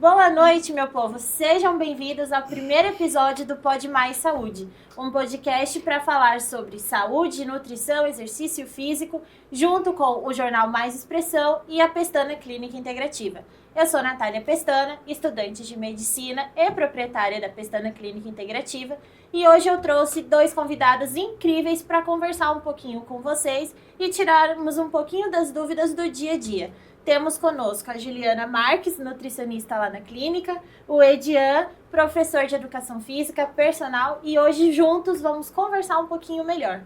Boa noite, meu povo. Sejam bem-vindos ao primeiro episódio do Pode Mais Saúde, um podcast para falar sobre saúde, nutrição, exercício físico, junto com o jornal Mais Expressão e a Pestana Clínica Integrativa. Eu sou Natália Pestana, estudante de medicina e proprietária da Pestana Clínica Integrativa, e hoje eu trouxe dois convidados incríveis para conversar um pouquinho com vocês e tirarmos um pouquinho das dúvidas do dia a dia. Temos conosco a Juliana Marques, nutricionista lá na clínica, o Edian, professor de educação física, personal, e hoje juntos vamos conversar um pouquinho melhor.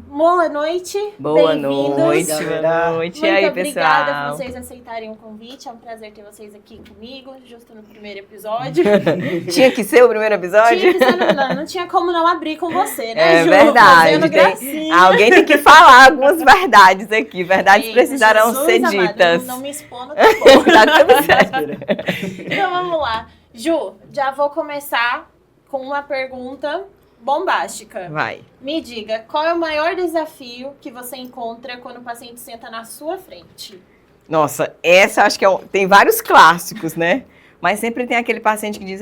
Boa noite, boa bem-vindos. Noite, boa noite. Muito e aí, obrigada pessoal? por vocês aceitarem o convite, é um prazer ter vocês aqui comigo, justo no primeiro episódio. Tinha que ser o primeiro episódio? Tinha que ser, não tinha como não abrir com você, né, É Ju? verdade. Alguém tem que falar algumas verdades aqui, verdades precisarão ser ditas. Não me expondo, tá bom. Tá tudo certo. Então vamos lá. Ju, já vou começar com uma pergunta bombástica. Vai. Me diga, qual é o maior desafio que você encontra quando o paciente senta na sua frente? Nossa, essa acho que tem vários clássicos, né? Mas sempre tem aquele paciente que diz,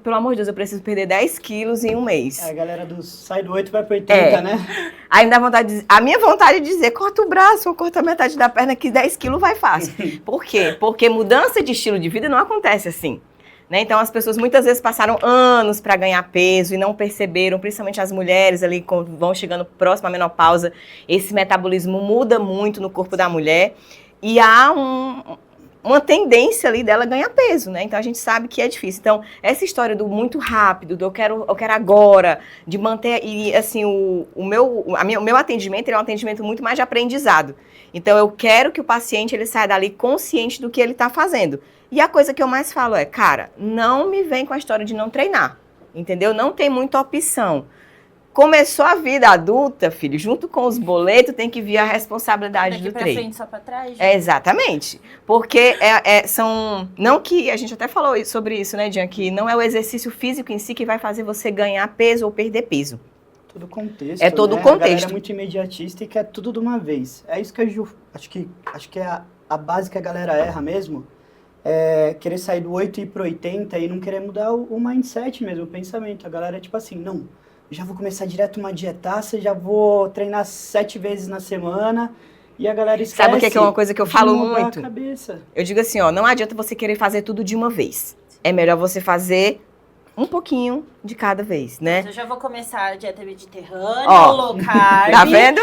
pelo amor de Deus, eu preciso perder 10 quilos em um mês. A galera sai do 8 vai para 80, né? Aí dá vontade a minha vontade de dizer, corta o braço ou corta a metade da perna que 10 quilos vai fácil. Por quê? Porque mudança de estilo de vida não acontece assim. Né? Então, as pessoas muitas vezes passaram anos para ganhar peso e não perceberam, principalmente as mulheres ali, quando vão chegando próximo à menopausa, esse metabolismo muda muito no corpo da mulher e há uma tendência ali dela ganhar peso, né? Então, a gente sabe que é difícil. Então, essa história do muito rápido, do eu quero agora, de manter, e assim, o meu atendimento ele é um atendimento muito mais de aprendizado. Então, eu quero que o paciente ele saia dali consciente do que ele está fazendo. E a coisa que eu mais falo é, cara, não me vem com a história de não treinar, entendeu? Não tem muita opção. Começou a vida adulta, filho, junto com os boletos, tem que vir a responsabilidade do treino. Daqui pra frente, só pra trás? Exatamente. Porque não que, a gente até falou sobre isso, né, Jean, que não é o exercício físico em si que vai fazer você ganhar peso ou perder peso. Todo o contexto, é todo o A contexto. galera é muito imediatista e quer tudo de uma vez. É isso que a Ju, acho que é a base que a galera erra mesmo. É querer sair do 8 e ir pro 80 e não querer mudar o mindset mesmo, o pensamento. A galera é tipo assim, não, já vou começar direto uma dietaça, já vou treinar 7 vezes na semana e a galera esquece. Sabe o que é uma coisa que eu falo muito? A cabeça. Eu digo assim, não adianta você querer fazer tudo de uma vez. É melhor você fazer um pouquinho de cada vez, né? Eu já vou começar a dieta mediterrânea, low carb. Tá vendo?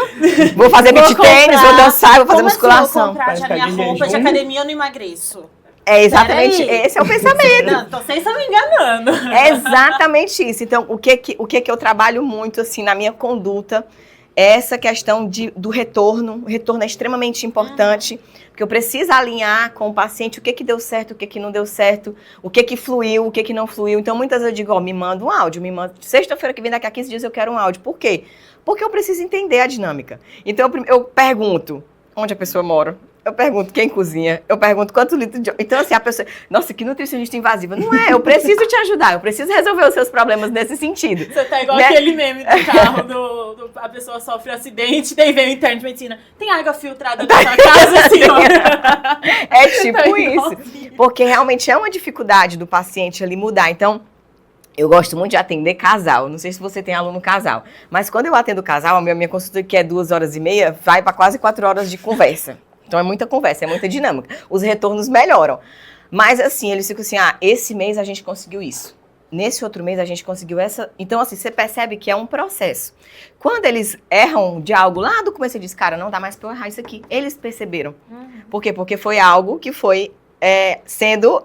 Vou fazer beach tênis, vou dançar, vou fazer musculação. Vou comprar já minha roupa de academia, eu não emagreço. É exatamente, esse é o pensamento. Não, vocês estão me enganando. É exatamente isso. Então, o que eu trabalho muito, assim, na minha conduta, é essa questão do retorno. O retorno é extremamente importante, porque eu preciso alinhar com o paciente o que deu certo, o que não deu certo, o que fluiu, o que não fluiu. Então, muitas vezes eu digo, me manda um áudio, sexta-feira que vem, daqui a 15 dias eu quero um áudio. Por quê? Porque eu preciso entender a dinâmica. Então, eu pergunto onde a pessoa mora. Eu pergunto quem cozinha, eu pergunto quantos litros de... Então, assim, a pessoa... Nossa, que nutricionista invasiva. Não é, eu preciso te ajudar, eu preciso resolver os seus problemas nesse sentido. Você tá igual aquele meme do carro, a pessoa sofre um acidente, daí vem o interno de medicina. Tem água filtrada na sua casa, senhora? É tipo isso. Porque realmente é uma dificuldade do paciente ali mudar. Então, eu gosto muito de atender casal. Não sei se você tem aluno casal. Mas quando eu atendo casal, a minha consulta, que é 2h30, vai para quase 4 horas de conversa. Então, é muita conversa, é muita dinâmica. Os retornos melhoram. Mas, assim, eles ficam assim, esse mês a gente conseguiu isso. Nesse outro mês a gente conseguiu essa... Então, assim, você percebe que é um processo. Quando eles erram de algo lá do começo, você diz, cara, não dá mais pra eu errar isso aqui. Eles perceberam. Por quê? Porque foi algo que foi sendo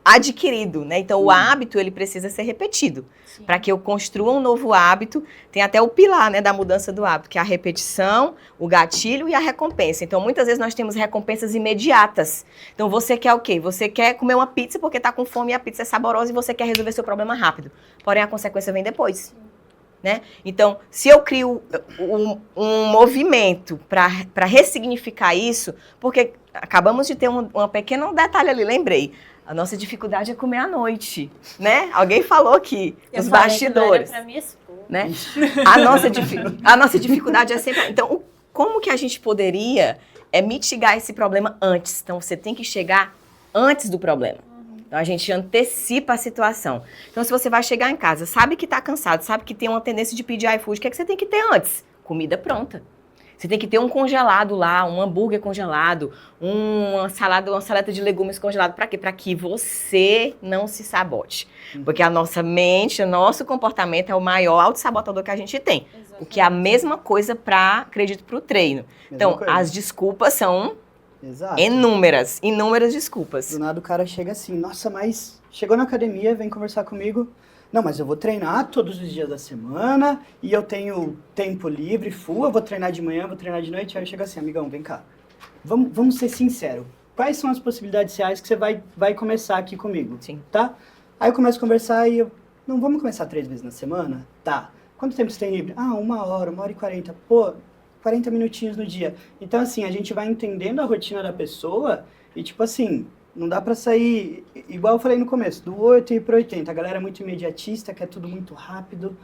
adquirido, né? Então, o hábito, ele precisa ser repetido. Para que eu construa um novo hábito, tem até o pilar, né, da mudança do hábito, que é a repetição, o gatilho e a recompensa. Então, muitas vezes nós temos recompensas imediatas. Então, você quer o quê? Você quer comer uma pizza porque está com fome e a pizza é saborosa e você quer resolver seu problema rápido. Porém, a consequência vem depois. Né? Então, se eu crio um movimento para ressignificar isso, porque acabamos de ter um pequeno detalhe ali, lembrei. A nossa dificuldade é comer à noite, né? Alguém falou aqui, nos bastidores. Pra minha esposa. Né? A nossa dificuldade é sempre... Então, como que a gente poderia mitigar esse problema antes? Então, você tem que chegar antes do problema. Então, a gente antecipa a situação. Então, se você vai chegar em casa, sabe que está cansado, sabe que tem uma tendência de pedir iFood, o que é que você tem que ter antes? Comida pronta. Você tem que ter um congelado lá, um hambúrguer congelado, uma salada de legumes congelado. Para quê? Para que você não se sabote. Porque a nossa mente, o nosso comportamento é o maior autossabotador que a gente tem. Exatamente. O que é a mesma coisa acredito, para o treino. Então, coisa. as desculpas são Exato. inúmeras desculpas. Do nada o cara chega assim, nossa, mas chegou na academia, vem conversar comigo. Não, mas eu vou treinar todos os dias da semana e eu tenho tempo livre, full, eu vou treinar de manhã, vou treinar de noite. Aí chega assim, amigão, vem cá. Vamos ser sinceros. Quais são as possibilidades reais que você vai começar aqui comigo? Sim. Tá? Aí eu começo a conversar e eu, não, vamos começar 3 vezes na semana? Tá. Quanto tempo você tem livre? Ah, 1h e 40. Pô, 40 minutinhos no dia. Então, assim, a gente vai entendendo a rotina da pessoa e, tipo assim, não dá pra sair, igual eu falei no começo, do 8 e ir pro 80. A galera é muito imediatista, quer tudo muito rápido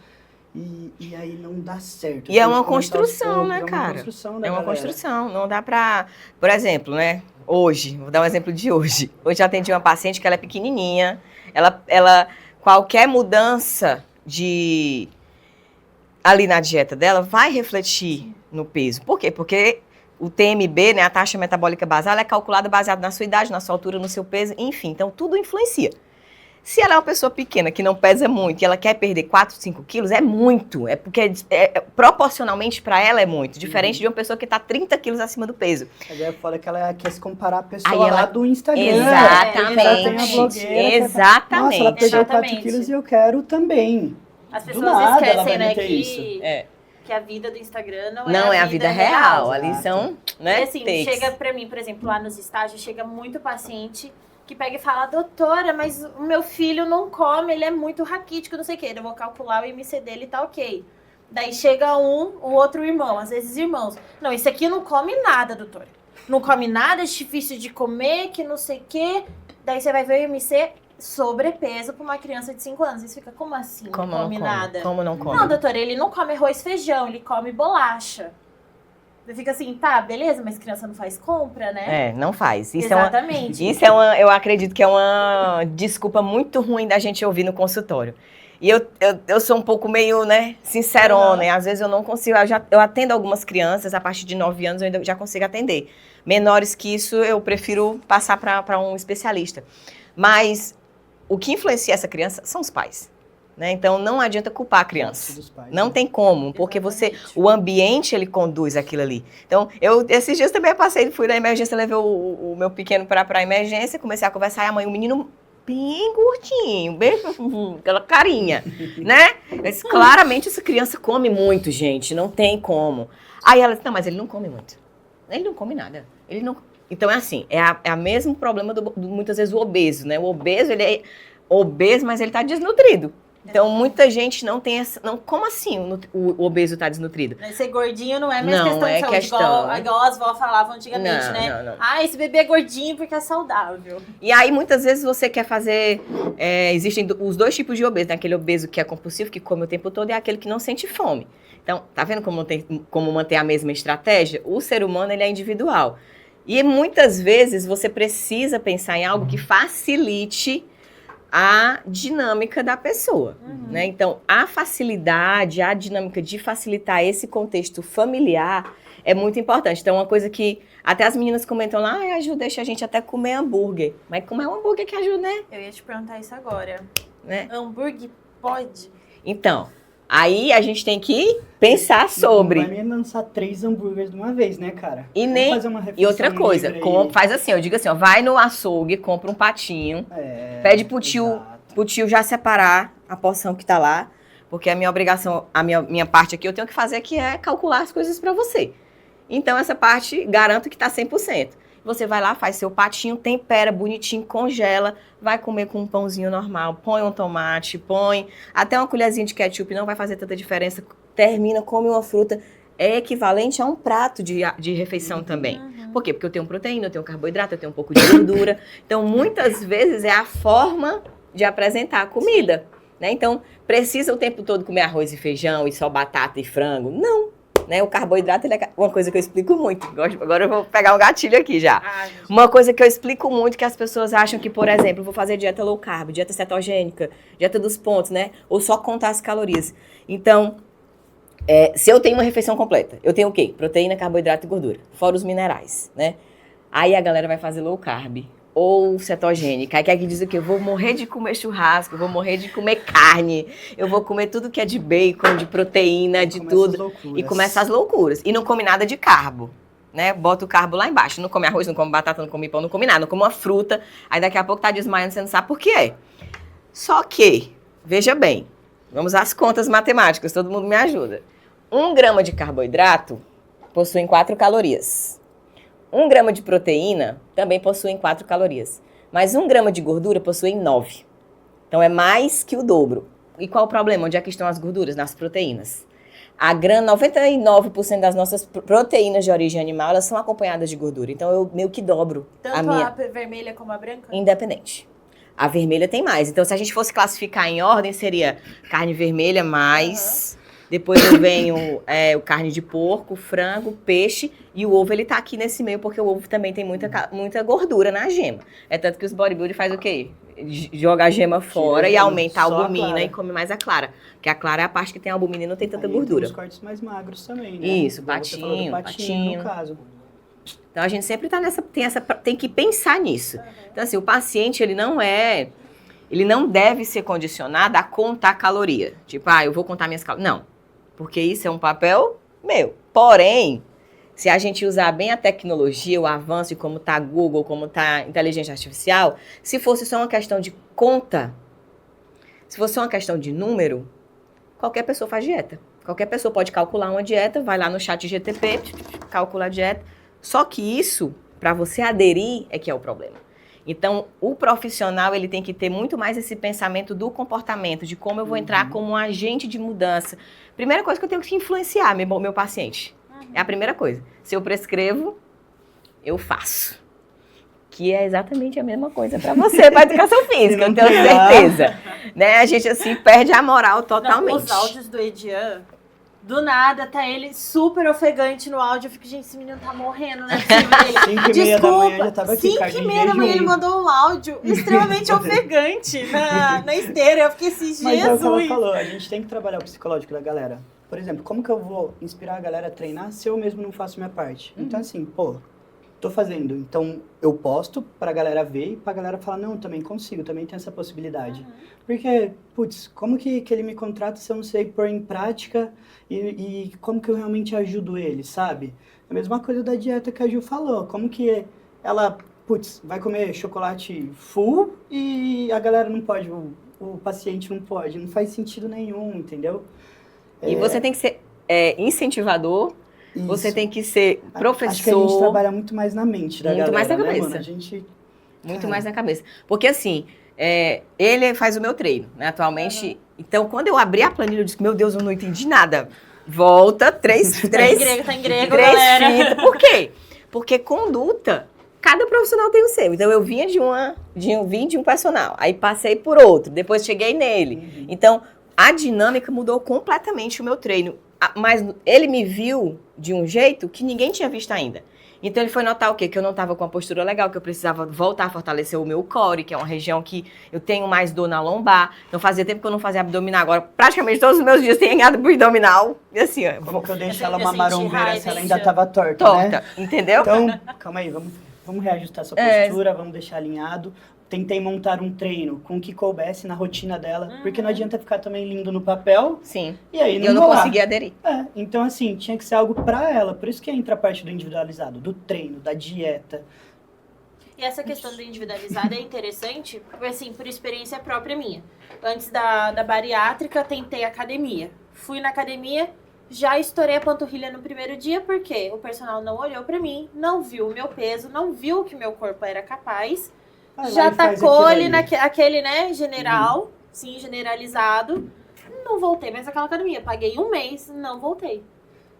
e aí não dá certo. E é Tem que uma começar aos construção, poucos, né, é uma cara? construção da É uma galera. construção, não dá pra... Por exemplo, né, hoje, vou dar um exemplo de hoje. Hoje eu atendi uma paciente que ela é pequenininha, ela qualquer mudança ali na dieta dela vai refletir no peso. Por quê? Porque o TMB, né, a taxa metabólica basal, é calculada baseada na sua idade, na sua altura, no seu peso, enfim. Então, tudo influencia. Se ela é uma pessoa pequena, que não pesa muito, e ela quer perder 4, 5 quilos, é muito. É porque proporcionalmente para ela é muito. Diferente de uma pessoa que está 30 quilos acima do peso. Mas é foda que ela quer se comparar a pessoa Aí lá ela- do Instagram. Exatamente. Ela tem a blogueira, Exatamente. Nossa, ela perdeu 4 Exatamente. quilos e eu quero também. As Do pessoas nada ela esquecem, vai né, meter que, isso. que a vida do Instagram Não é a vida real. Ali Exato. são, né, E assim, takes. chega pra mim, por exemplo, lá nos estágios, chega muito paciente que pega e fala, doutora, mas o meu filho não come, ele é muito raquítico, não sei o quê. Eu vou calcular o IMC dele e tá ok. Daí chega o outro irmão, às vezes irmãos. Não, esse aqui não come nada, doutora. Não come nada, é difícil de comer, que não sei o quê. Daí você vai ver o IMC sobrepeso pra uma criança de 5 anos. Você fica, como assim? Como não come nada? Como não come? Não, doutora, ele não come arroz e feijão, ele come bolacha. Você fica assim, tá, beleza, mas criança não faz compra, né? Não faz. Exatamente. Eu acredito que é uma desculpa muito ruim da gente ouvir no consultório. E eu sou um pouco meio, né, sincerona, e às vezes eu não consigo, eu atendo algumas crianças, a partir de 9 anos eu ainda já consigo atender. Menores que isso, eu prefiro passar para um especialista. Mas o que influencia essa criança são os pais. Né? Então, não adianta culpar a criança. Dos pais, Não né? tem como, porque Exatamente. o ambiente, ele conduz aquilo ali. Então, esses dias também fui na emergência, levei o meu pequeno para a emergência, comecei a conversar, e a mãe, o menino bem gordinho, bem aquela carinha, né? Mas, claramente, essa criança come muito, gente, não tem como. Aí ela disse, não, mas ele não come muito. Ele não come nada. Ele não... Então, é assim, é a mesmo problema do muitas vezes o obeso, né? O obeso, ele é obeso, mas ele está desnutrido. Então, muita gente não tem essa... Não, como assim o obeso está desnutrido? Ser gordinho não é mais Não, questão de é saúde, questão. igual as vó falavam antigamente, Não, né? não. Ah, esse bebê é gordinho porque é saudável. E aí, muitas vezes, você quer fazer... existem os dois tipos de obeso, né? Aquele obeso que é compulsivo, que come o tempo todo, e aquele que não sente fome. Então, tá vendo como manter a mesma estratégia? O ser humano, ele é individual. E muitas vezes, você precisa pensar em algo que facilite a dinâmica da pessoa, né? Então, a facilidade, a dinâmica de facilitar esse contexto familiar é muito importante. Então, uma coisa que até as meninas comentam lá, ajuda, deixa a gente até comer hambúrguer. Mas como é um hambúrguer que ajuda, né? Eu ia te perguntar isso agora. Né? Hambúrguer pode? Então, aí a gente tem que pensar sobre. Não vai nem lançar 3 hambúrgueres de uma vez, né, cara? E Vamos nem... fazer uma E refeição outra coisa, livre aí. faz assim, eu digo assim, ó, vai no açougue, compra um patinho, pede pro tio já separar a porção que tá lá, porque a minha obrigação, a minha parte aqui, eu tenho que fazer que é calcular as coisas pra você. Então, essa parte, garanto que tá 100%. Você vai lá, faz seu patinho, tempera bonitinho, congela, vai comer com um pãozinho normal, põe um tomate, põe até uma colherzinha de ketchup, não vai fazer tanta diferença, termina, come uma fruta, é equivalente a um prato de refeição também. Por quê? Porque eu tenho proteína, eu tenho carboidrato, eu tenho um pouco de gordura. Então, muitas vezes é a forma de apresentar a comida, né? Então, precisa o tempo todo comer arroz e feijão e só batata e frango? Não. né? O carboidrato ele é uma coisa que eu explico muito. Agora eu vou pegar um gatilho aqui já. Ai, Uma coisa que eu explico muito que as pessoas acham que, por exemplo, eu vou fazer dieta low carb, dieta cetogênica, dieta dos pontos, né? Ou só contar as calorias. Então, se eu tenho uma refeição completa, eu tenho o quê? Proteína, carboidrato e gordura, fora os minerais, né? Aí a galera vai fazer low carb ou cetogênica. Aí diz o quê? Eu vou morrer de comer churrasco, eu vou morrer de comer carne, eu vou comer tudo que é de bacon, de proteína, de tudo. E começa as loucuras. E não come nada de carbo, né? Bota o carbo lá embaixo. Não come arroz, não come batata, não come pão, não come nada. Não come uma fruta. Aí daqui a pouco tá desmaiando, você não sabe por que é. Só que, veja bem, vamos às contas matemáticas, todo mundo me ajuda. 1 grama de carboidrato possui 4 calorias. 1 grama de proteína também possui 4 calorias. Mas 1 grama de gordura possui 9. Então é mais que o dobro. E qual o problema? Onde é que estão as gorduras? Nas proteínas. 99% das nossas proteínas de origem animal, elas são acompanhadas de gordura. Então eu meio que dobro tanto a minha... a vermelha como a branca? Independente. A vermelha tem mais. Então se a gente fosse classificar em ordem, seria carne vermelha mais... Depois eu venho o carne de porco, frango, peixe e o ovo ele tá aqui nesse meio porque o ovo também tem muita gordura na gema. É tanto que os bodybuilders fazem o quê? Joga a gema fora e aumenta a albumina e come mais a clara. Porque a clara é a parte que tem albumina e não tem tanta gordura. Tem os cortes mais magros também, né? Isso, patinho. No caso. Então a gente sempre tá tem que pensar nisso. Então assim, o paciente ele não deve ser condicionado a contar caloria. Tipo, eu vou contar minhas calorias. Não. Porque isso é um papel meu. Porém, se a gente usar bem a tecnologia, o avanço, como está a Google, como está a inteligência artificial, se fosse só uma questão de conta, se fosse só uma questão de número, qualquer pessoa faz dieta. Qualquer pessoa pode calcular uma dieta, vai lá no chat GTP, calcula a dieta. Só que isso, para você aderir, é que é o problema. Então, o profissional ele tem que ter muito mais esse pensamento do comportamento, de como eu vou entrar como um agente de mudança. Primeira coisa que eu tenho que influenciar meu paciente. É a primeira coisa. Se eu prescrevo, eu faço. Que é exatamente a mesma coisa para você, para educação física, eu tenho certeza. Né? A gente, assim, perde a moral totalmente. Não, os áudios do Edian, do nada, tá ele super ofegante no áudio. Eu fico, gente, esse menino tá morrendo, né? 5h30 da manhã já tava aqui, 5h30 da manhã ele mandou um áudio extremamente ofegante na esteira. Eu fiquei assim, Jesus. Mas é o que ela falou, a gente tem que trabalhar o psicológico da galera. Por exemplo, como que eu vou inspirar a galera a treinar se eu mesmo não faço minha parte? Então assim, tô fazendo. Então eu posto pra galera ver e pra galera falar, não, também consigo, também tem essa possibilidade. Porque, putz, como que ele me contrata se eu não sei pôr em prática e como que eu realmente ajudo ele, sabe? A mesma coisa da dieta que a Ju falou. Como que ela, vai comer chocolate full e a galera não pode, o paciente não pode. Não faz sentido nenhum, entendeu? E você tem que ser incentivador, isso. Você tem que ser professor. Acho que a gente trabalha muito mais na mente da galera, muito mais na né, cabeça. Muito mais na cabeça. Porque assim, ele faz o meu treino, né, atualmente. Então, quando eu abri a planilha, eu disse, meu Deus, eu não entendi nada. Volta, três tá em grego, galera. Fitas. Por quê? Porque conduta, cada profissional tem o seu. Então, eu vim de um personal, aí passei por outro, depois cheguei nele. Então, a dinâmica mudou completamente o meu treino. Mas ele me viu de um jeito que ninguém tinha visto ainda. Então ele foi notar o quê? Que eu não estava com a postura legal, que eu precisava voltar a fortalecer o meu core, que é uma região que eu tenho mais dor na lombar. Então fazia tempo que eu não fazia abdominal. Agora praticamente todos os meus dias tem abdominal. E assim, como que eu deixo ela uma marombeira se ela ainda estava torta, né? Entendeu? Então, calma aí, vamos reajustar sua postura, vamos deixar alinhado. Tentei montar um treino com o que coubesse na rotina dela, porque não adianta ficar também lindo no papel. Sim. E aí não eu não consegui aderir. Então assim, tinha que ser algo pra ela. Por isso que entra a parte do individualizado, do treino, da dieta. E essa questão do individualizado é interessante, assim, por experiência própria minha. Antes da bariátrica, tentei academia. Fui na academia, já estourei a panturrilha no primeiro dia, porque o personal não olhou pra mim, não viu o meu peso, não viu que meu corpo era capaz. Já tacou ali naquele, né, general, sim, generalizado. Não voltei mais àquela academia. Paguei 1 mês, não voltei.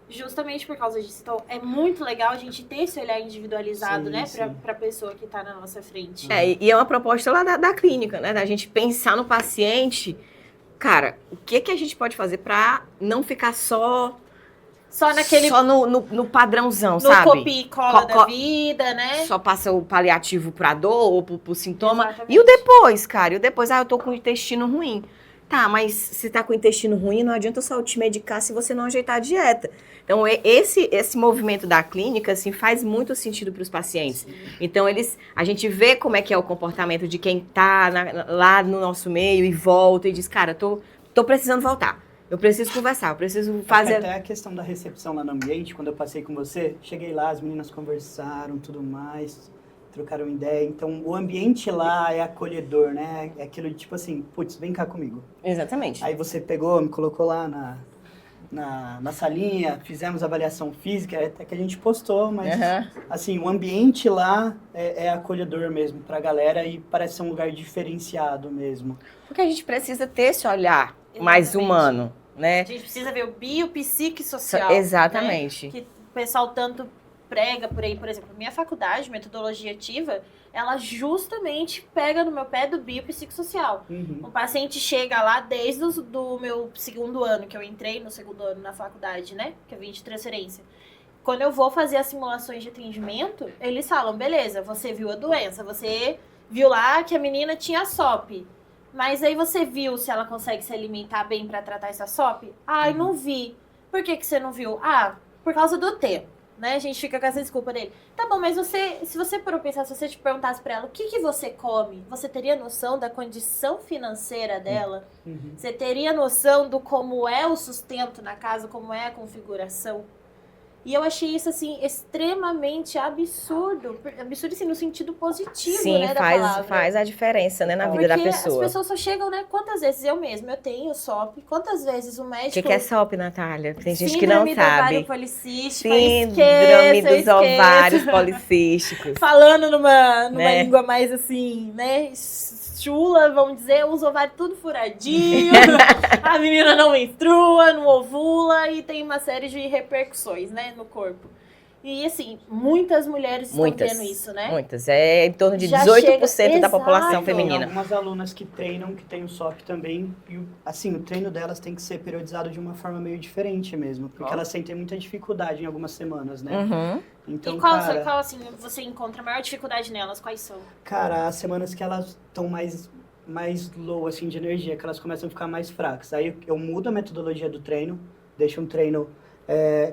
Justamente por causa disso. Então, é muito legal a gente ter esse olhar individualizado, né, pra pessoa que tá na nossa frente. E é uma proposta lá da clínica, né, da gente pensar no paciente. Cara, o que a gente pode fazer pra não ficar só Só naquele... Só no padrãozão, no sabe? copia e cola da vida, né? Só passa o paliativo pra dor ou pro sintoma. Exatamente. E o depois, cara? E o depois, eu tô com o intestino ruim. Tá, mas se tá com o intestino ruim, não adianta só te medicar se você não ajeitar a dieta. Então, esse movimento da clínica, assim, faz muito sentido para os pacientes. Sim. Então, a gente vê como é que é o comportamento de quem tá lá no nosso meio e volta e diz, cara, tô precisando voltar. Eu preciso conversar, eu preciso fazer... Até a questão da recepção lá no ambiente, quando eu passei com você, cheguei lá, as meninas conversaram, tudo mais, trocaram ideia. Então, o ambiente lá é acolhedor, né? É aquilo de tipo assim, putz, vem cá comigo. Exatamente. Aí você pegou, me colocou lá na salinha, fizemos avaliação física, até que a gente postou, mas assim, o ambiente lá é acolhedor mesmo pra galera e parece ser um lugar diferenciado mesmo. Porque a gente precisa ter esse olhar mais Exatamente. humano, né? A gente precisa ver o biopsicossocial. Exatamente. Né? Que o pessoal tanto prega por aí, por exemplo, minha faculdade, metodologia ativa, ela justamente pega no meu pé do biopsicossocial. O paciente chega lá desde do meu segundo ano, que eu entrei no segundo ano na faculdade, né? Que eu vim de transferência. Quando eu vou fazer as simulações de atendimento, eles falam, beleza, você viu a doença, você viu lá que a menina tinha SOP. Mas aí você viu se ela consegue se alimentar bem pra tratar essa SOP? Ai, não vi. Por que você não viu? Ah, por causa do tempo. Né? A gente fica com essa desculpa dele. Tá bom, mas se você for pensar, se você te perguntasse pra ela o que você come, você teria noção da condição financeira dela? Você teria noção do como é o sustento na casa, como é a configuração? E eu achei isso, assim, extremamente absurdo. Absurdo, assim, no sentido positivo, Sim, né, da palavra. faz a diferença, né, na vida da pessoa. Porque as pessoas só chegam, né, quantas vezes eu mesma, eu tenho SOP, quantas vezes o médico... O que é SOP, Natália? Tem gente que não sabe. Síndrome do ovário policístico, Síndrome dos ovários policísticos. Falando numa Né? língua mais assim, né, chula, vamos dizer, os ovários tudo furadinho, a menina não menstrua, não ovula e tem uma série de repercussões, né, no corpo. E assim, muitas mulheres estão tendo isso, né? Muitas. É em torno de Já 18% chega- da população Exato. Tem feminina. algumas alunas que treinam, que tem o SOP também, e assim, o treino delas tem que ser periodizado de uma forma meio diferente mesmo, porque elas sentem muita dificuldade em algumas semanas, né? Uhum. Então, E qual, cara, assim, você encontra a maior dificuldade nelas? Quais são? cara, as semanas que elas estão mais low, assim, de energia, que elas começam a ficar mais fracas. Aí eu mudo a metodologia do treino, deixo um treino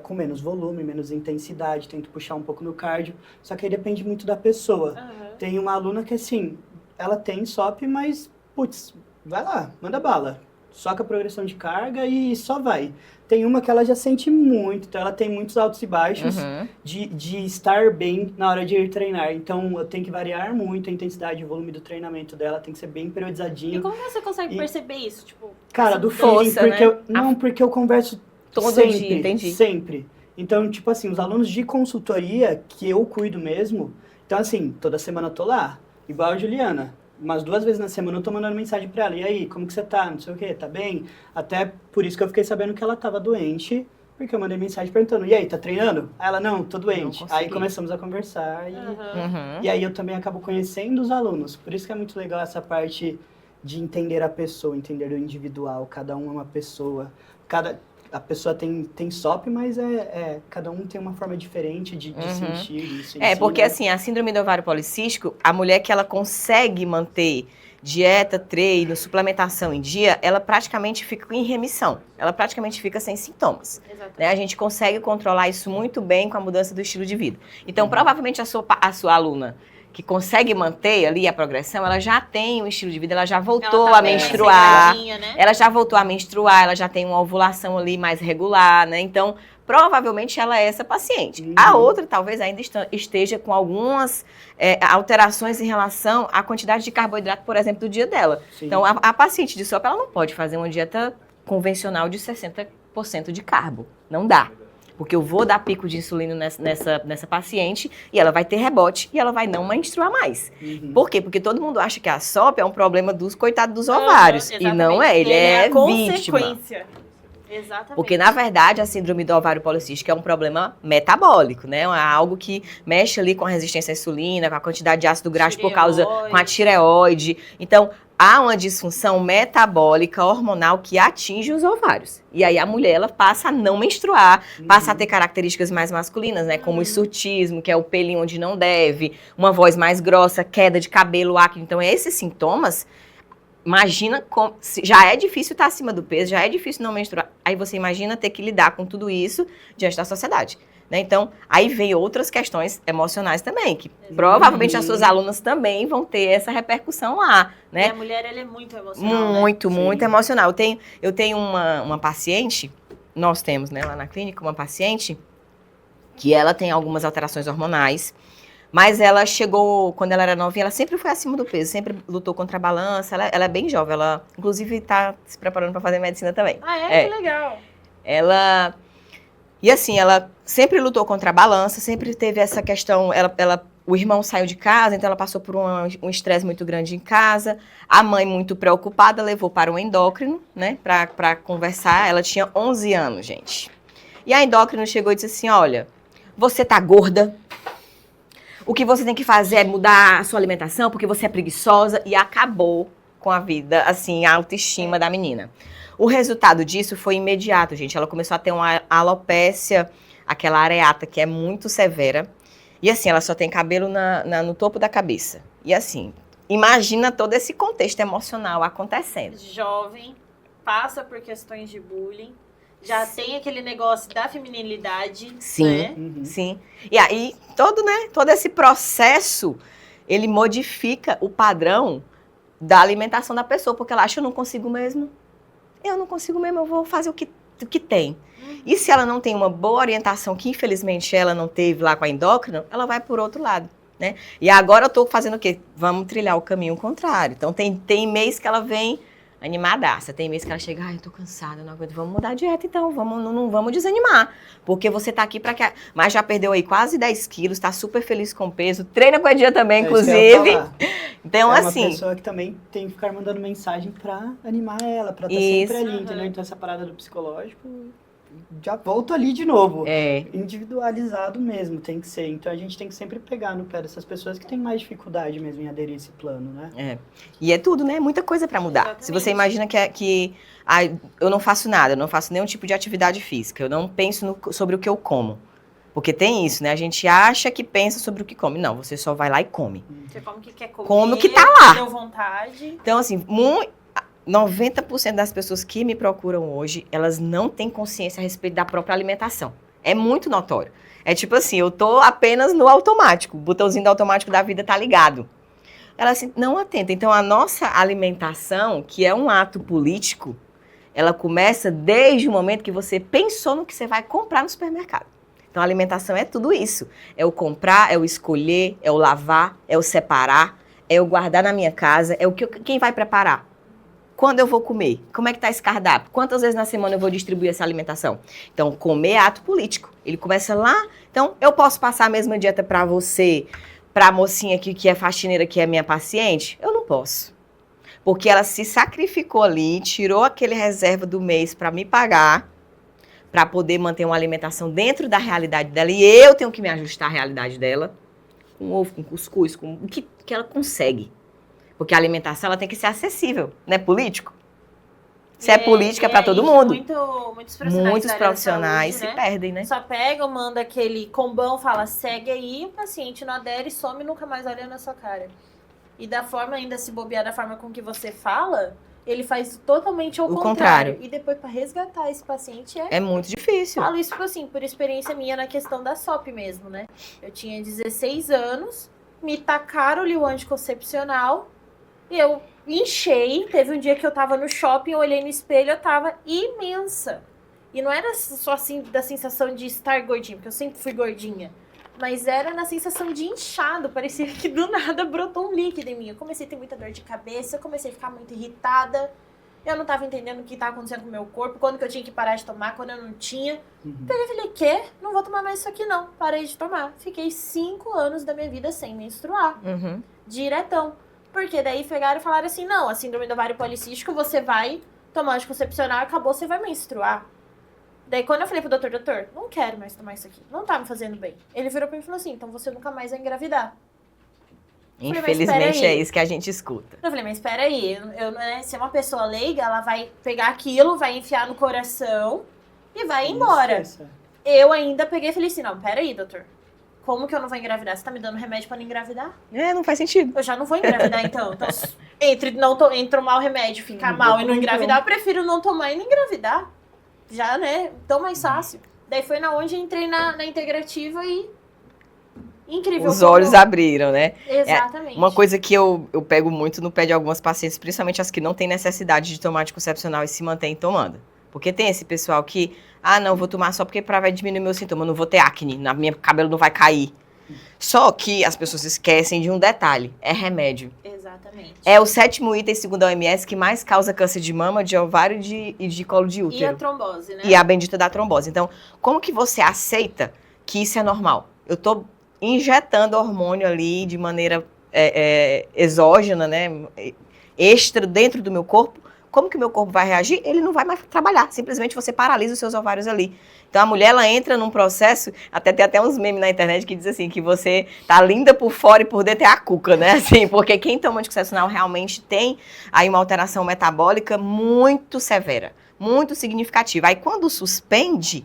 com menos volume, menos intensidade, tento puxar um pouco no cardio, só que aí depende muito da pessoa. Tem uma aluna que, assim, ela tem SOP, mas, putz, vai lá, manda bala. Soca a progressão de carga e só vai. Tem uma que ela já sente muito, então ela tem muitos altos e baixos de estar bem na hora de ir treinar. Então eu tenho que variar muito a intensidade e o volume do treinamento dela, tem que ser bem E periodizadinho. como você consegue perceber isso? Tipo, Cara, do força, feeling, porque né? porque eu converso Todo sempre, dia, entendi. sempre. Então, tipo assim, os alunos de consultoria que eu cuido mesmo, então assim, toda semana eu tô lá, igual a Juliana. Umas 2 vezes na semana eu tô mandando mensagem pra ela. E aí, como que você tá? Não sei o quê, tá bem? Até por isso que eu fiquei sabendo que ela tava doente, porque eu mandei mensagem perguntando, e aí, tá treinando? Aí ela, não, tô doente. Aí começamos a conversar e aí eu também acabo conhecendo os alunos. Por isso que é muito legal essa parte de entender a pessoa, entender o individual. Cada um é uma pessoa. A pessoa tem SOP, mas cada um tem uma forma diferente de sentir isso. Porque assim, a síndrome do ovário policístico, a mulher que ela consegue manter dieta, treino, suplementação em dia, ela praticamente fica em remissão. Ela praticamente fica sem sintomas. Né? A gente consegue controlar isso muito bem com a mudança do estilo de vida. Então, provavelmente a sua aluna que consegue manter ali a progressão, ela já tem um estilo de vida, ela já voltou a menstruar, né? ela já voltou a menstruar, ela já tem uma ovulação ali mais regular, né? Então, provavelmente ela é essa paciente. A outra talvez ainda esteja com algumas alterações em relação à quantidade de carboidrato, por exemplo, do dia dela. Sim. Então, a paciente de SOP, ela não pode fazer uma dieta convencional de 60% de carbo. Não dá. Porque eu vou dar pico de insulina nessa paciente e ela vai ter rebote e ela vai não menstruar mais. Por quê? Porque todo mundo acha que a SOP é um problema dos coitados dos ovários. E não é, ele é vítima. Consequência. Exatamente. Porque, na verdade, a síndrome do ovário policístico é um problema metabólico, né? É algo que mexe ali com a resistência à insulina, com a quantidade de ácido graxo por causa, com a tireoide. Então, há uma disfunção metabólica hormonal que atinge os ovários. E aí a mulher, ela passa a não menstruar, passa a ter características mais masculinas, né? Como o hirsutismo, que é o pelinho onde não deve, uma voz mais grossa, queda de cabelo, acne. Então, esses sintomas, imagina, já é difícil estar acima do peso, já é difícil não menstruar. Aí você imagina ter que lidar com tudo isso diante da sociedade. Né? Então, aí vem outras questões emocionais também, que provavelmente as suas alunas também vão ter essa repercussão lá, né? E a mulher, ela é muito emocional, Muito emocional. Eu tenho uma paciente, nós temos, né, lá na clínica, uma paciente que ela tem algumas alterações hormonais, mas ela chegou, quando ela era novinha, ela sempre foi acima do peso, sempre lutou contra a balança, ela é bem jovem, ela inclusive está se preparando para fazer medicina também. Ah, é? Que legal. E assim, ela sempre lutou contra a balança, sempre teve essa questão, o irmão saiu de casa, então ela passou por um estresse muito grande em casa, a mãe muito preocupada levou para um endócrino, né, para conversar, ela tinha 11 anos, gente. E a endócrino chegou e disse assim, olha, você tá gorda, o que você tem que fazer é mudar a sua alimentação, porque você é preguiçosa, e acabou com a vida, assim, a autoestima da menina. O resultado disso foi imediato, gente. Ela começou a ter uma alopécia, aquela areata que é muito severa. E assim, ela só tem cabelo no topo da cabeça. E assim, imagina todo esse contexto emocional acontecendo. Jovem, passa por questões de bullying, já tem aquele negócio da feminilidade. Sim, né? Sim. E aí, todo esse processo, ele modifica o padrão da alimentação da pessoa, porque ela acha, eu não consigo mesmo, eu vou fazer o que tem. E se ela não tem uma boa orientação, que infelizmente ela não teve lá com a endócrina, ela vai por outro lado, né? E agora eu tô fazendo o quê? Vamos trilhar o caminho contrário. Então tem mês que ela vem animadaça, tem mês que ela chega, eu tô cansada, não aguento, vamos mudar a dieta então, não vamos desanimar, porque você tá aqui pra que... Mas já perdeu aí quase 10 quilos, tá super feliz com o peso, treina com a dia também, inclusive. Então, assim... É uma pessoa que também tem que ficar mandando mensagem pra animar ela, pra estar sempre ali, entendeu? Então essa parada do psicológico... já volto ali de novo. Individualizado mesmo, tem que ser. Então a gente tem que sempre pegar no pé dessas pessoas que têm mais dificuldade mesmo em aderir a esse plano, né? E é tudo, né? Muita coisa pra mudar. Exatamente. Se você imagina que eu não faço nada, eu não faço nenhum tipo de atividade física, eu não penso sobre o que eu como. Porque tem isso, né? A gente acha que pensa sobre o que come. Não, você só vai lá e come. Você come o que quer comer. Come o que tá lá. Deu vontade. Então, assim, 90% das pessoas que me procuram hoje, elas não têm consciência a respeito da própria alimentação. É muito notório. É tipo assim, eu tô apenas no automático, o botãozinho do automático da vida tá ligado. Ela assim, não atenta. Então, a nossa alimentação, que é um ato político, ela começa desde o momento que você pensou no que você vai comprar no supermercado. Então, a alimentação é tudo isso. É o comprar, é o escolher, é o lavar, é o separar, é o guardar na minha casa, é o que quem vai preparar. Quando eu vou comer? Como é que tá esse cardápio? Quantas vezes na semana eu vou distribuir essa alimentação? Então, comer é ato político. Ele começa lá. Então, eu posso passar a mesma dieta para você, para a mocinha aqui que é faxineira, que é minha paciente? Eu não posso. Porque ela se sacrificou ali, tirou aquele reserva do mês para me pagar, para poder manter uma alimentação dentro da realidade dela. E eu tenho que me ajustar à realidade dela, com ovo, com cuscuz, com o que ela consegue. Porque a alimentação ela tem que ser acessível, não é político? Se é política, é para todo mundo. Muitos profissionais saúde, se perdem, né? Só pega, manda aquele combão, fala, segue aí, o paciente não adere, some e nunca mais olha na sua cara. E da forma, ainda se bobear da forma com que você fala, ele faz totalmente o contrário. E depois, para resgatar esse paciente, é muito difícil. Falo isso, assim, por experiência minha na questão da SOP mesmo, né? Eu tinha 16 anos, me tacaram-lhe o anticoncepcional, e eu inchei. Teve um dia que eu tava no shopping, eu olhei no espelho, eu tava imensa. E não era só assim da sensação de estar gordinha, porque eu sempre fui gordinha. Mas era na sensação de inchado. Parecia que do nada brotou um líquido em mim. Eu comecei a ter muita dor de cabeça, eu comecei a ficar muito irritada. Eu não tava entendendo o que tava acontecendo com o meu corpo, quando que eu tinha que parar de tomar, quando eu não tinha. Peguei e falei, quê? Não vou tomar mais isso aqui não. Parei de tomar. Fiquei 5 anos da minha vida sem menstruar. Diretão. Porque daí pegaram e falaram assim, não, a síndrome do ovário policístico, você vai tomar anticoncepcional, acabou, você vai menstruar. Daí quando eu falei pro doutor, não quero mais tomar isso aqui, não tá me fazendo bem. Ele virou pra mim e falou assim, então você nunca mais vai engravidar. falei, mas Infelizmente peraí. é isso que a gente escuta. Eu falei, mas peraí, né, se é uma pessoa leiga, ela vai pegar aquilo, vai enfiar no coração e vai embora. Isso. Eu ainda peguei e falei assim, não, peraí, doutor. Como que eu não vou engravidar? Você tá me dando remédio pra não engravidar? Não faz sentido. Eu já não vou engravidar, então. Então, entre tomar o remédio, ficar mal e não engravidar, eu prefiro não tomar e não engravidar. Já, né? Tão mais fácil. Daí foi na onde eu entrei na integrativa e... Incrível. Os olhos abriram, né? Exatamente. Uma coisa que eu pego muito no pé de algumas pacientes, principalmente as que não têm necessidade de tomar anticoncepcional e se mantêm tomando. Porque tem esse pessoal que, não, vou tomar só porque vai diminuir meu sintoma, não vou ter acne, meu cabelo não vai cair. Só que as pessoas esquecem de um detalhe, é remédio. Exatamente. É o 7º item, segundo a OMS, que mais causa câncer de mama, de ovário e de colo de útero. E a trombose, né? E a bendita da trombose. Então, como que você aceita que isso é normal? Eu tô injetando hormônio ali de maneira exógena, né, extra dentro do meu corpo. Como que o meu corpo vai reagir? Ele não vai mais trabalhar. Simplesmente você paralisa os seus ovários ali. Então a mulher, ela entra num processo, tem até uns memes na internet que diz assim, que você tá linda por fora e por dentro é a cuca, né? Assim, porque quem toma anticoncepcional realmente tem aí uma alteração metabólica muito severa, muito significativa. Aí quando suspende,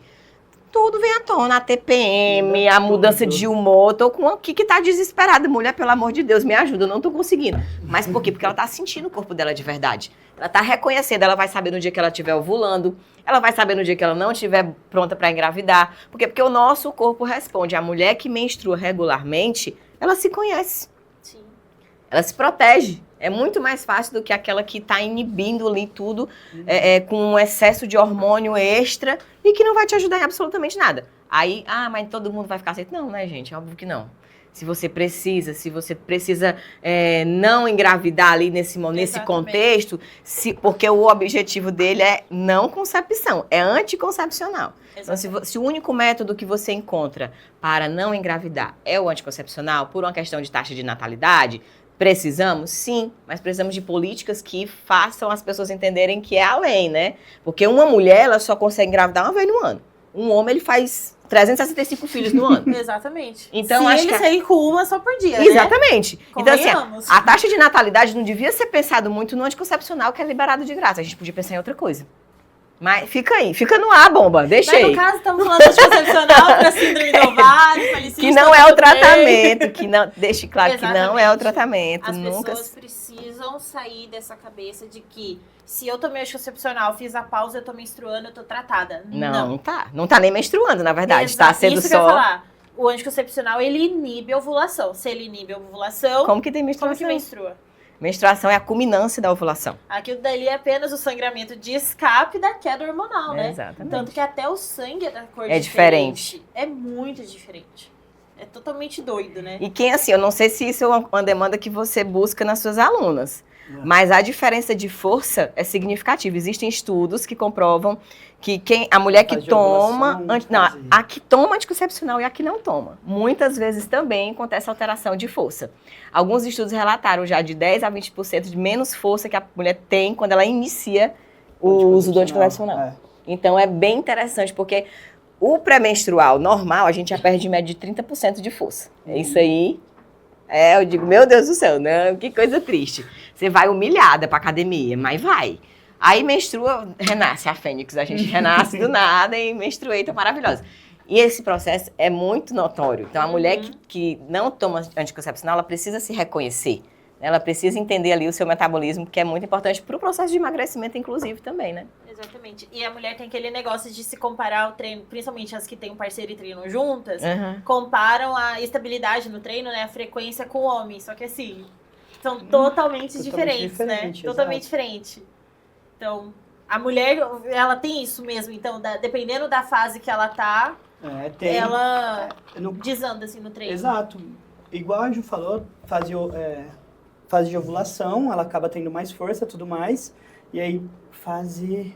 tudo vem à tona, a TPM, a mudança de humor. Tô com o que tá desesperada. Mulher, pelo amor de Deus, me ajuda, eu não tô conseguindo. Mas por quê? Porque ela tá sentindo o corpo dela de verdade. Ela tá reconhecendo, ela vai saber no dia que ela estiver ovulando, ela vai saber no dia que ela não estiver pronta para engravidar. Por quê? Porque o nosso corpo responde. A mulher que menstrua regularmente, ela se conhece. Sim. Ela se protege. É muito mais fácil do que aquela que está inibindo ali tudo com um excesso de hormônio extra e que não vai te ajudar em absolutamente nada. Aí, mas todo mundo vai ficar assim. Não, né, gente? Óbvio que não. Se você precisa não engravidar ali nesse contexto, porque o objetivo dele é não concepção, é anticoncepcional. Então, se o único método que você encontra para não engravidar é o anticoncepcional, por uma questão de taxa de natalidade, precisamos? Sim, mas precisamos de políticas que façam as pessoas entenderem que é além, né? Porque uma mulher, ela só consegue engravidar uma vez no ano. Um homem, ele faz 365 filhos no ano. Exatamente. Então, se acho ele que sair com uma só por dia, exatamente. Né? Então, assim, a taxa de natalidade não devia ser pensado muito no anticoncepcional, que é liberado de graça. A gente podia pensar em outra coisa. Mas fica aí, fica no ar, bomba, deixa aí. Mas no caso, estamos falando de anticoncepcional para síndrome do ovário, policista. Que não é o tratamento, que não, deixe claro exatamente. Que não é o tratamento. As pessoas precisam sair dessa cabeça de que se eu tomei anticoncepcional, fiz a pausa, eu tô menstruando, eu tô tratada. Não tá. Não tá nem menstruando, na verdade. Exato. Tá sendo isso só... que eu ia falar. O anticoncepcional, ele inibe a ovulação. Se ele inibe a ovulação... Como que tem menstruação? Como que menstrua? Menstruação é a culminância da ovulação. Aquilo dali é apenas o sangramento de escape da queda hormonal, né? Exatamente. Tanto que até o sangue é da cor diferente. É muito diferente. É totalmente doido, né? E quem, assim, eu não sei se isso é uma demanda que você busca nas suas alunas, mas a diferença de força é significativa. Existem estudos que comprovam que a mulher que toma... a que toma anticoncepcional e a que não toma. Muitas vezes também acontece alteração de força. Alguns estudos relataram já de 10% a 20% de menos força que a mulher tem quando ela inicia o uso do anticoncepcional. Então é bem interessante, porque o pré-menstrual normal, a gente já perde em média de 30% de força. É isso aí. Eu digo, meu Deus do céu, não, que coisa triste. Você vai humilhada pra academia, mas vai. Aí menstrua, renasce a fênix. A gente renasce do nada e menstruei, tá maravilhosa. E esse processo é muito notório. Então, a mulher que não toma anticoncepcional, ela precisa se reconhecer. Ela precisa entender ali o seu metabolismo, que é muito importante para o processo de emagrecimento, inclusive, também, né? Exatamente. E a mulher tem aquele negócio de se comparar ao treino, principalmente as que têm um parceiro e treinam juntas, comparam a estabilidade no treino, né? A frequência com o homem. Só que assim, são totalmente diferentes, né? Totalmente diferente. Então, a mulher, ela tem isso mesmo. Então, dependendo da fase que ela tá, ela desanda assim no treino. Exato. Igual a Ju falou, fase de ovulação, ela acaba tendo mais força e tudo mais. E aí, fase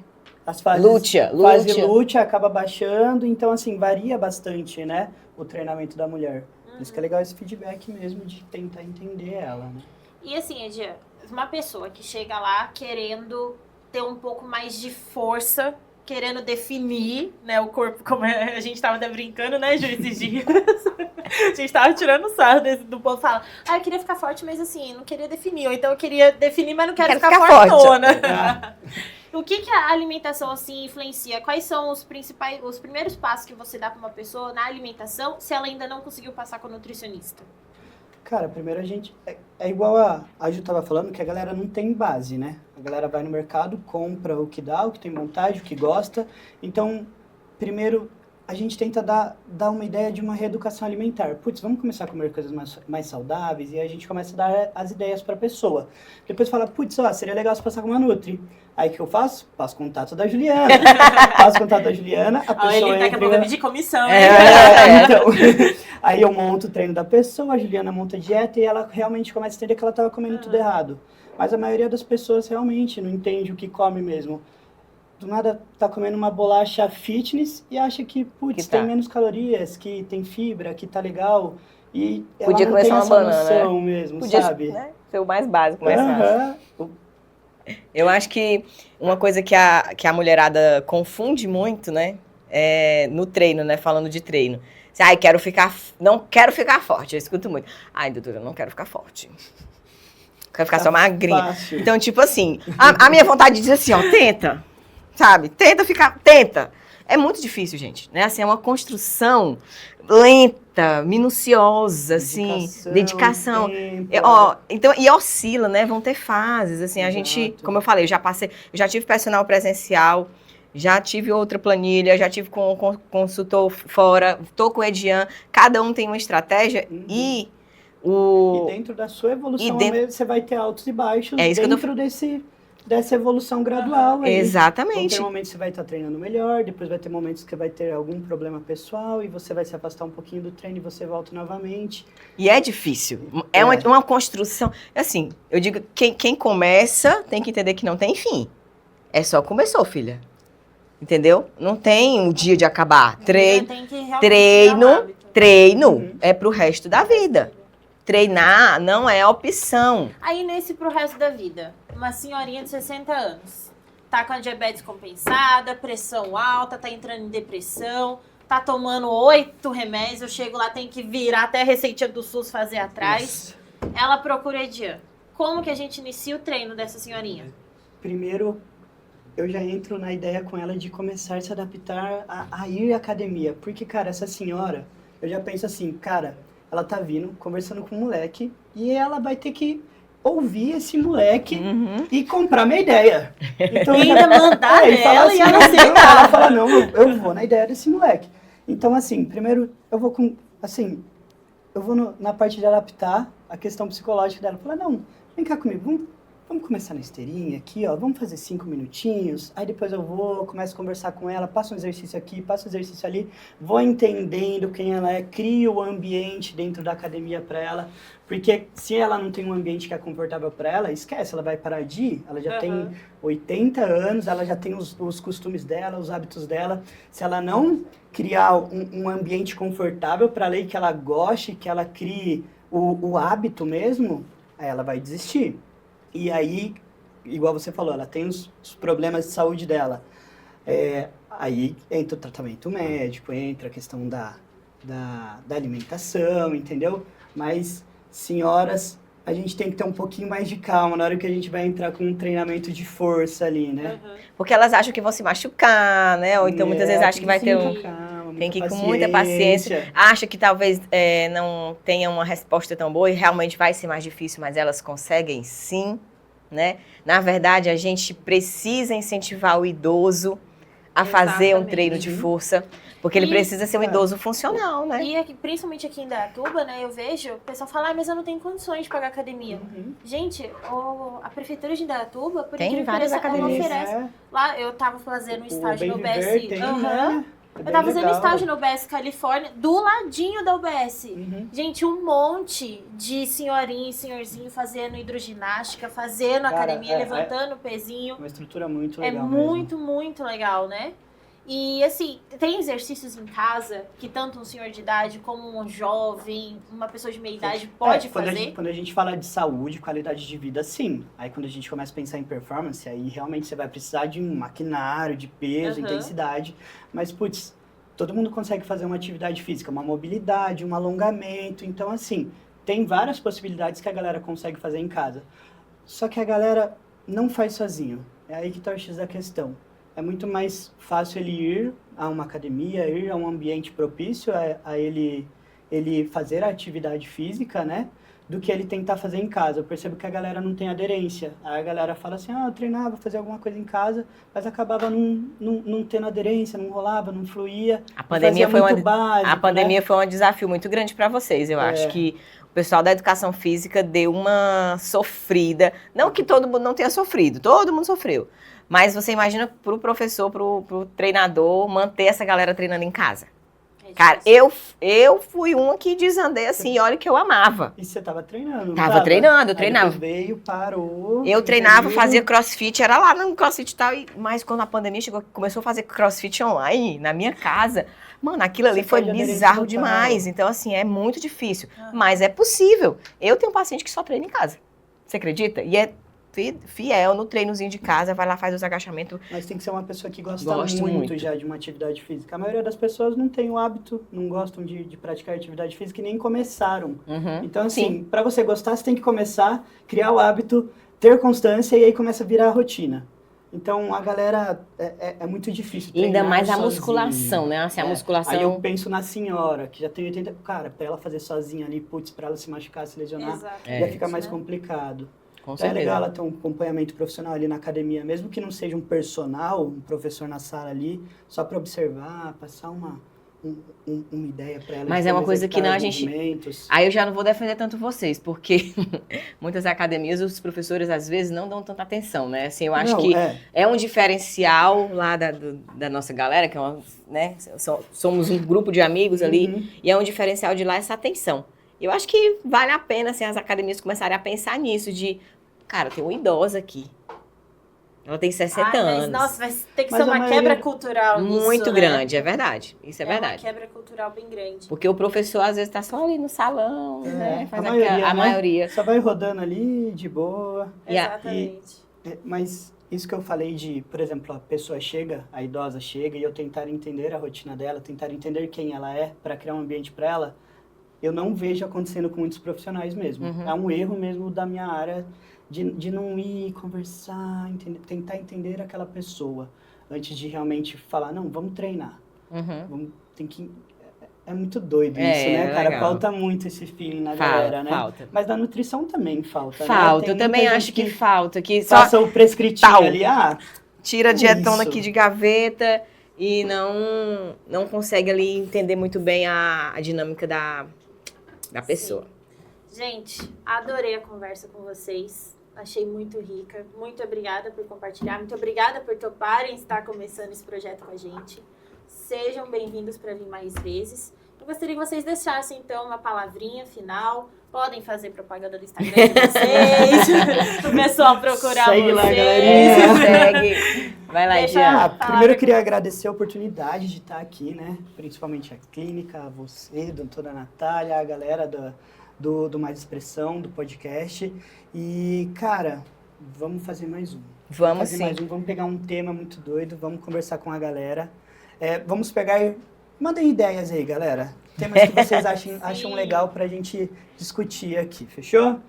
lútea acaba baixando. Então, assim, varia bastante, né? O treinamento da mulher. Por isso que é legal esse feedback mesmo de tentar entender ela, né? E assim, Edia, uma pessoa que chega lá querendo ter um pouco mais de força, querendo definir, né, o corpo, como a gente tava até brincando, né, Ju, esses dias. A gente tava tirando sarro do povo, fala, eu queria ficar forte, mas assim, não queria definir. Ou então eu queria definir, mas não quero ficar fortona. O que a alimentação, assim, influencia? Quais são os primeiros passos que você dá para uma pessoa na alimentação, se ela ainda não conseguiu passar com o nutricionista? Cara, primeiro a gente... É igual a Ju tava falando, que a galera não tem base, né? A galera vai no mercado, compra o que dá, o que tem vontade, o que gosta. Então, primeiro, a gente tenta dar uma ideia de uma reeducação alimentar. Putz, vamos começar a comer coisas mais saudáveis, e a gente começa a dar as ideias para a pessoa. Depois fala, putz, seria legal se passar com uma Nutri. Aí o que eu faço? Passo contato da Juliana. Passo contato da Juliana, a pessoa ele daqui a pouco vai pedir comissão. Então, aí eu monto o treino da pessoa, a Juliana monta a dieta e ela realmente começa a entender que ela estava comendo tudo errado. Mas a maioria das pessoas realmente não entende o que come mesmo. Do nada tá comendo uma bolacha fitness e acha que, putz, tem menos calorias, que tem fibra, que tá legal. E ela Podia não começar tem uma essa banana, noção mesmo, Podia, sabe? né, ser o mais básico, mais fácil. Eu acho que uma coisa que a mulherada confunde muito, né, é no treino, né, falando de treino. Não quero ficar forte, eu escuto muito. Doutora, eu não quero ficar forte. Quero ficar só magrinha. Fácil. Então, tipo assim, a minha vontade de dizer assim, tenta, sabe? Tenta. É muito difícil, gente, né? Assim, é uma construção lenta, minuciosa, dedicação. Então, e oscila, né? Vão ter fases, assim, a gente, como eu falei, eu já tive personal presencial, já tive outra planilha, já tive com consultor fora, tô com o Edian, cada um tem uma estratégia e dentro da sua evolução, você vai ter altos e baixos dessa evolução gradual. Exatamente. Vão ter momentos que você vai estar treinando melhor, depois vai ter momentos que vai ter algum problema pessoal e você vai se afastar um pouquinho do treino e você volta novamente. E é difícil. É uma construção. Assim, eu digo, quem começa tem que entender que não tem fim. É só começou, filha. Entendeu? Não tem um dia de acabar. Treino é pro resto da vida. Treinar não é opção. Aí nesse pro resto da vida, uma senhorinha de 60 anos, tá com a diabetes compensada, pressão alta, tá entrando em depressão, tá tomando 8 remédios, eu chego lá, tem que virar até a receitinha do SUS fazer atrás. Nossa. Ela procura Edian. Como que a gente inicia o treino dessa senhorinha? Primeiro, eu já entro na ideia com ela de começar a se adaptar a ir à academia. Porque, cara, essa senhora, eu já penso assim, cara, ela tá vindo, conversando com um moleque, e ela vai ter que ouvir esse moleque e comprar minha ideia. Então, e ainda mandar ela assim, e ela aceitar. Ela fala, não, eu vou na ideia desse moleque. Então, assim, primeiro, eu vou na parte de adaptar a questão psicológica dela. Fala, não, vem cá comigo, vamos começar na esteirinha aqui, vamos fazer 5 minutinhos, aí depois eu começo a conversar com ela, passo um exercício aqui, passo um exercício ali, vou entendendo quem ela é, crio o ambiente dentro da academia para ela, porque se ela não tem um ambiente que é confortável para ela, esquece, ela vai parar de ir, ela já tem 80 anos, ela já tem os costumes dela, os hábitos dela, se ela não criar um ambiente confortável para ela e que ela goste, que ela crie o hábito mesmo, aí ela vai desistir. E aí, igual você falou, ela tem os problemas de saúde dela. Aí entra o tratamento médico, entra a questão da alimentação, entendeu? Mas, senhoras, a gente tem que ter um pouquinho mais de calma na hora que a gente vai entrar com um treinamento de força ali, né? Porque elas acham que vão se machucar, né? Ou então muitas vezes acham que vai ter tem que ir com muita paciência. Acha que talvez não tenha uma resposta tão boa e realmente vai ser mais difícil, mas elas conseguem sim, né? Na verdade, a gente precisa incentivar o idoso a fazer um treino de força, porque ele precisa ser um idoso funcional, né? E aqui, principalmente aqui em Indaiatuba, né, eu vejo o pessoal falar, mas eu não tenho condições de pagar academia. Gente, a prefeitura de Indaiatuba, por tem várias academias. Ela oferece. Lá, eu tava fazendo um estágio no UBS. Eu tava fazendo estágio no UBS Califórnia, do ladinho da UBS. Gente, um monte de senhorinha e senhorzinho fazendo hidroginástica, fazendo academia, levantando o pezinho. Uma estrutura muito legal muito legal, né? E assim, tem exercícios em casa que tanto um senhor de idade como um jovem, uma pessoa de meia idade pode fazer? Quando a gente fala de saúde, qualidade de vida, sim. Aí quando a gente começa a pensar em performance, aí realmente você vai precisar de um maquinário, de peso, intensidade. Mas, putz, todo mundo consegue fazer uma atividade física, uma mobilidade, um alongamento. Então, assim, tem várias possibilidades que a galera consegue fazer em casa. Só que a galera não faz sozinho. É aí que está o X da questão. É muito mais fácil ele ir a uma academia, ir a um ambiente propício a ele fazer a atividade física, né? Do que ele tentar fazer em casa. Eu percebo que a galera não tem aderência. Aí a galera fala assim, eu treinava, fazia alguma coisa em casa, mas acabava não tendo aderência, não rolava, não fluía. A pandemia foi básico, a pandemia foi um desafio muito grande para vocês. Eu acho que o pessoal da educação física deu uma sofrida. Não que todo mundo não tenha sofrido, todo mundo sofreu. Mas você imagina pro professor, pro treinador, manter essa galera treinando em casa. Cara, eu fui uma que desandei assim, olha que eu amava. E você tava treinando, eu treinava. Aí veio, parou. Eu treinava, fazia crossfit, era lá no crossfit e tal, mas quando a pandemia chegou, começou a fazer crossfit online, na minha casa, mano, aquilo ali foi bizarro demais. Então, assim, é muito difícil, mas é possível. Eu tenho um paciente que só treina em casa, você acredita? E é fiel no treinozinho de casa, vai lá, faz os agachamentos. Mas tem que ser uma pessoa que gosta muito já de uma atividade física. A maioria das pessoas não tem o hábito, não gostam de praticar atividade física e nem começaram. Então, assim, para você gostar, você tem que começar, criar o hábito, ter constância e aí começa a virar a rotina. Então, a galera, é muito difícil treinar. Ainda mais a sozinho. musculação, né? Assim, a musculação... Aí eu penso na senhora, que já tem 80... Cara, pra ela fazer sozinha ali, putz, pra ela se machucar, se lesionar, já fica mais complicado. Com Então certeza. é legal ela ter um acompanhamento profissional ali na academia, mesmo que não seja um personal, um professor na sala ali, só para observar, passar uma ideia para ela. Mas é uma coisa que não a gente... movimentos. Aí eu já não vou defender tanto vocês, porque muitas academias, os professores às vezes não dão tanta atenção, né? Assim, eu acho que é um diferencial lá da nossa galera, que é uma, né? Somos um grupo de amigos ali, e é um diferencial de lá essa atenção. Eu acho que vale a pena, assim, as academias começarem a pensar nisso, de, cara, tem uma idosa aqui. Ela tem 60 anos. Nossa, vai ter que ser uma quebra cultural nisso, muito né? grande, é verdade. Isso é verdade. Uma quebra cultural bem grande. Porque o professor, às vezes, tá só ali no salão, né? Faz a maioria. Só vai rodando ali, de boa. Exatamente. Mas isso que eu falei de, por exemplo, a pessoa chega, a idosa chega, e eu tentar entender a rotina dela, tentar entender quem ela é, para criar um ambiente para ela, eu não vejo acontecendo com muitos profissionais mesmo. É um erro mesmo da minha área de não ir conversar, tentar entender aquela pessoa antes de realmente falar, não, vamos treinar. É muito doido isso, né, cara? Legal. Falta muito esse feeling na galera, né? Falta. Mas na nutrição também falta, Falta, né? eu também acho que falta. Que passa o prescritivo ali, tira a dietona aqui de gaveta e não consegue ali entender muito bem a dinâmica da pessoa. Sim. Gente, adorei a conversa com vocês. Achei muito rica. Muito obrigada por compartilhar. Muito obrigada por toparem estar começando esse projeto com a gente. Sejam bem-vindos para vir mais vezes. Eu gostaria que vocês deixassem, então, uma palavrinha final. Podem fazer propaganda do Instagram de vocês. O pessoal procurar Segue vocês. lá, galerinha. Segue. Vai lá, Jean. Primeiro eu queria agradecer a oportunidade de estar aqui, né? Principalmente a clínica, a você, a doutora Natália, a galera do Mais Expressão, do podcast. E, cara, vamos fazer mais um. Vamos sim. Vamos pegar um tema muito doido, vamos conversar com a galera. Vamos pegar... Mandem ideias aí, galera. Temas que vocês acham legal pra gente discutir aqui, fechou?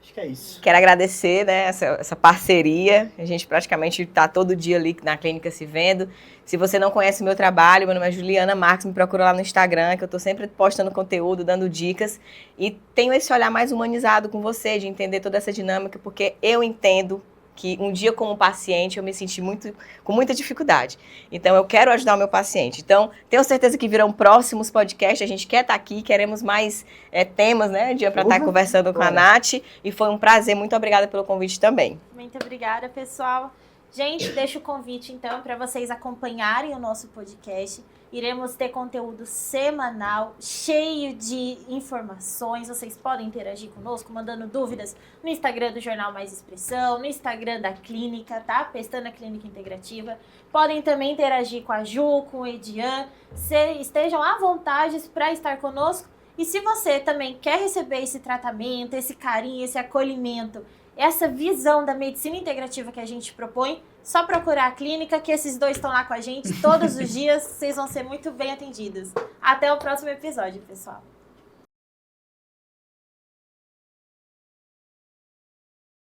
Acho que é isso. Quero agradecer, né, essa parceria. A gente praticamente está todo dia ali na clínica se vendo. Se você não conhece o meu trabalho, meu nome é Juliana Marques, me procura lá no Instagram, que eu estou sempre postando conteúdo, dando dicas. E tenho esse olhar mais humanizado com você, de entender toda essa dinâmica, porque eu entendo que um dia como paciente eu me senti com muita dificuldade. Então eu quero ajudar o meu paciente. Então tenho certeza que virão próximos podcasts, a gente quer estar aqui, queremos mais temas, né, para estar conversando com a Nath. E foi um prazer, muito obrigada pelo convite também. Muito obrigada, pessoal. Gente, deixo o convite então para vocês acompanharem o nosso podcast. Iremos ter conteúdo semanal, cheio de informações. Vocês podem interagir conosco, mandando dúvidas no Instagram do Jornal Mais Expressão, no Instagram da clínica, tá? Pestana Clínica Integrativa. Podem também interagir com a Ju, com o Edian. Estejam à vontade para estar conosco. E se você também quer receber esse tratamento, esse carinho, esse acolhimento, essa visão da medicina integrativa que a gente propõe, só procurar a clínica, que esses dois estão lá com a gente todos os dias, vocês vão ser muito bem atendidos. Até o próximo episódio, pessoal.